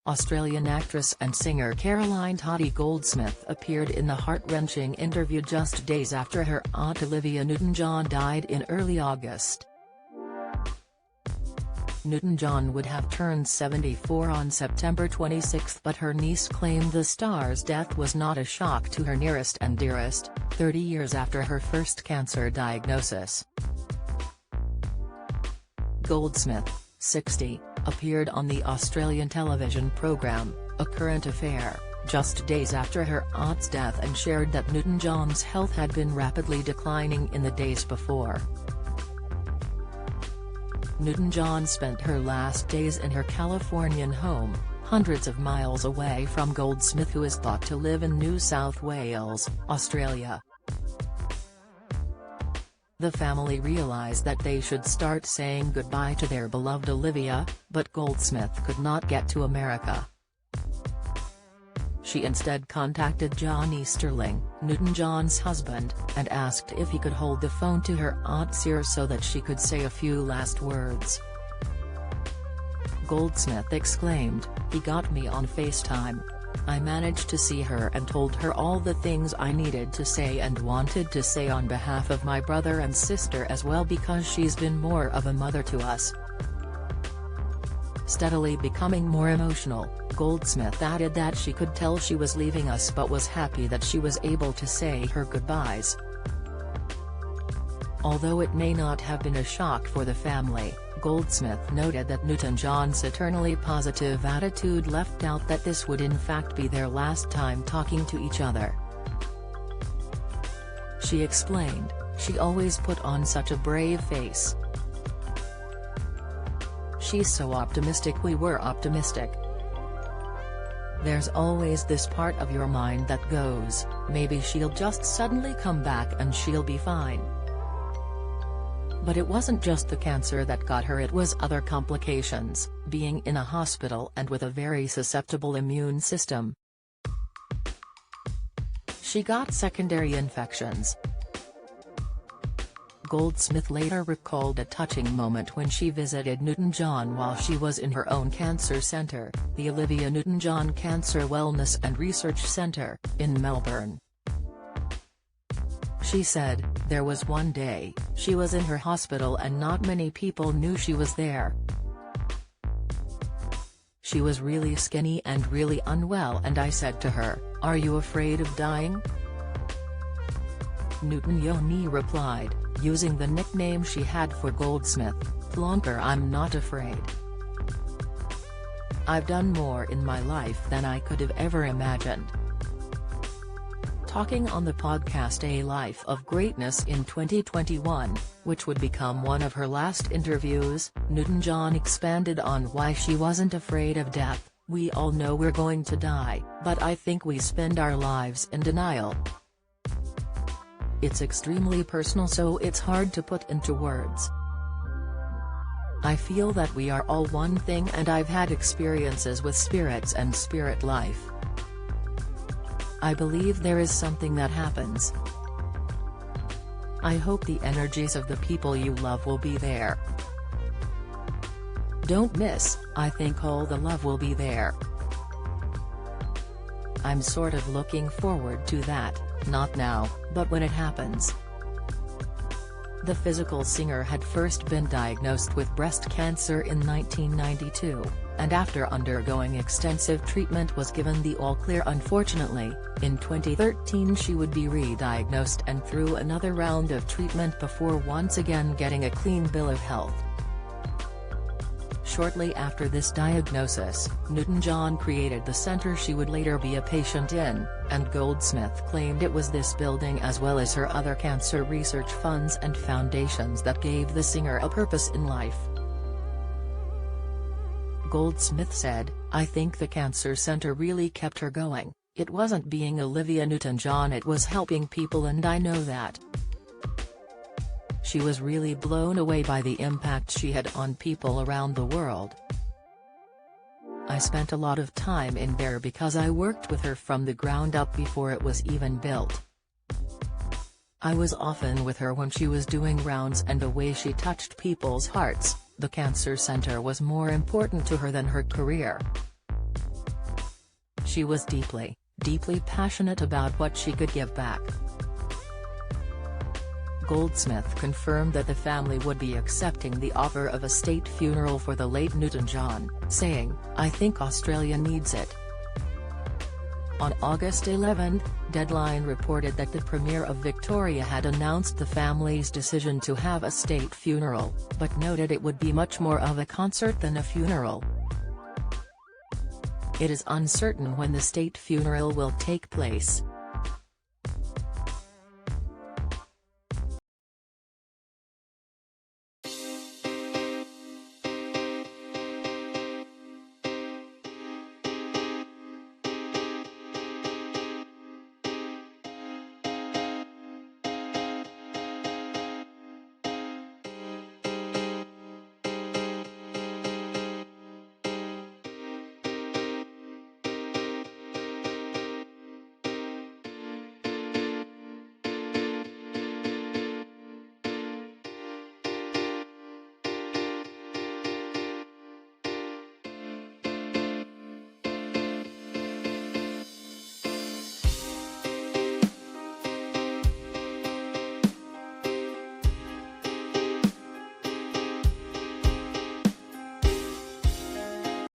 Australian actress and singer Caroline Toddy Goldsmith appeared in the heart-wrenching interview just days after her aunt Olivia Newton-John died in early August. Newton-John would have turned 74 on September 26, but her niece claimed the star's death was not a shock to her nearest and dearest, 30 years after her first cancer diagnosis. Goldsmith, 60, appeared on the Australian television programme, A Current Affair, just days after her aunt's death and shared that Newton-John's health had been rapidly declining in the days before. Newton-John spent her last days in her Californian home, hundreds of miles away from Goldsmith, who is thought to live in New South Wales, Australia. The family realized that they should start saying goodbye to their beloved Olivia, but Goldsmith could not get to America. She instead contacted Johnny Sterling, Newton-John's husband, and asked if he could hold the phone to her aunt's ear so that she could say a few last words. Goldsmith exclaimed, "He got me on FaceTime. I managed to see her and told her all the things I needed to say and wanted to say on behalf of my brother and sister as well, because she's been more of a mother to us." Steadily becoming more emotional, Goldsmith added that she could tell she was leaving us but was happy that she was able to say her goodbyes. Although it may not have been a shock for the family, Goldsmith noted that Newton-John's eternally positive attitude left out that this would in fact be their last time talking to each other. She explained, "She always put on such a brave face. She's so optimistic, we were optimistic. There's always this part of your mind that goes, maybe she'll just suddenly come back and she'll be fine." But it wasn't just the cancer that got her, it was other complications, being in a hospital and with a very susceptible immune system. She got secondary infections. Goldsmith later recalled a touching moment when she visited Newton-John while she was in her own cancer centre, the Olivia Newton-John Cancer Wellness and Research Centre, in Melbourne. She said, "There was one day, she was in her hospital and not many people knew she was there. She was really skinny and really unwell, and I said to her, 'Are you afraid of dying?' Newton-John replied, using the nickname she had for Goldsmith, "Plonker, I'm not afraid. I've done more in my life than I could have ever imagined." Talking on the podcast A Life of Greatness in 2021, which would become one of her last interviews, Newton-John expanded on why she wasn't afraid of death. "We all know we're going to die, but I think we spend our lives in denial. It's extremely personal, so it's hard to put into words. I feel that we are all one thing, and I've had experiences with spirits and spirit life. I believe there is something that happens. I hope the energies of the people you love will be there. Don't miss, I think all the love will be there. I'm sort of looking forward to that, not now, but when it happens." The physical singer had first been diagnosed with breast cancer in 1992, and after undergoing extensive treatment was given the all-clear. Unfortunately, in 2013 she would be re-diagnosed and through another round of treatment before once again getting a clean bill of health. Shortly after this diagnosis, Newton-John created the center she would later be a patient in, and Goldsmith claimed it was this building as well as her other cancer research funds and foundations that gave the singer a purpose in life. Goldsmith said, "I think the cancer center really kept her going. It wasn't being Olivia Newton-John, it was helping people, and I know that." She was really blown away by the impact she had on people around the world. "I spent a lot of time in there because I worked with her from the ground up before it was even built. I was often with her when she was doing rounds, and the way she touched people's hearts, the cancer center was more important to her than her career. She was deeply, deeply passionate about what she could give back. Goldsmith confirmed that the family would be accepting the offer of a state funeral for the late Newton-John, saying, "I think Australia needs it." On August 11, Deadline reported that the Premier of Victoria had announced the family's decision to have a state funeral, but noted it would be much more of a concert than a funeral. "It is uncertain when the state funeral will take place,"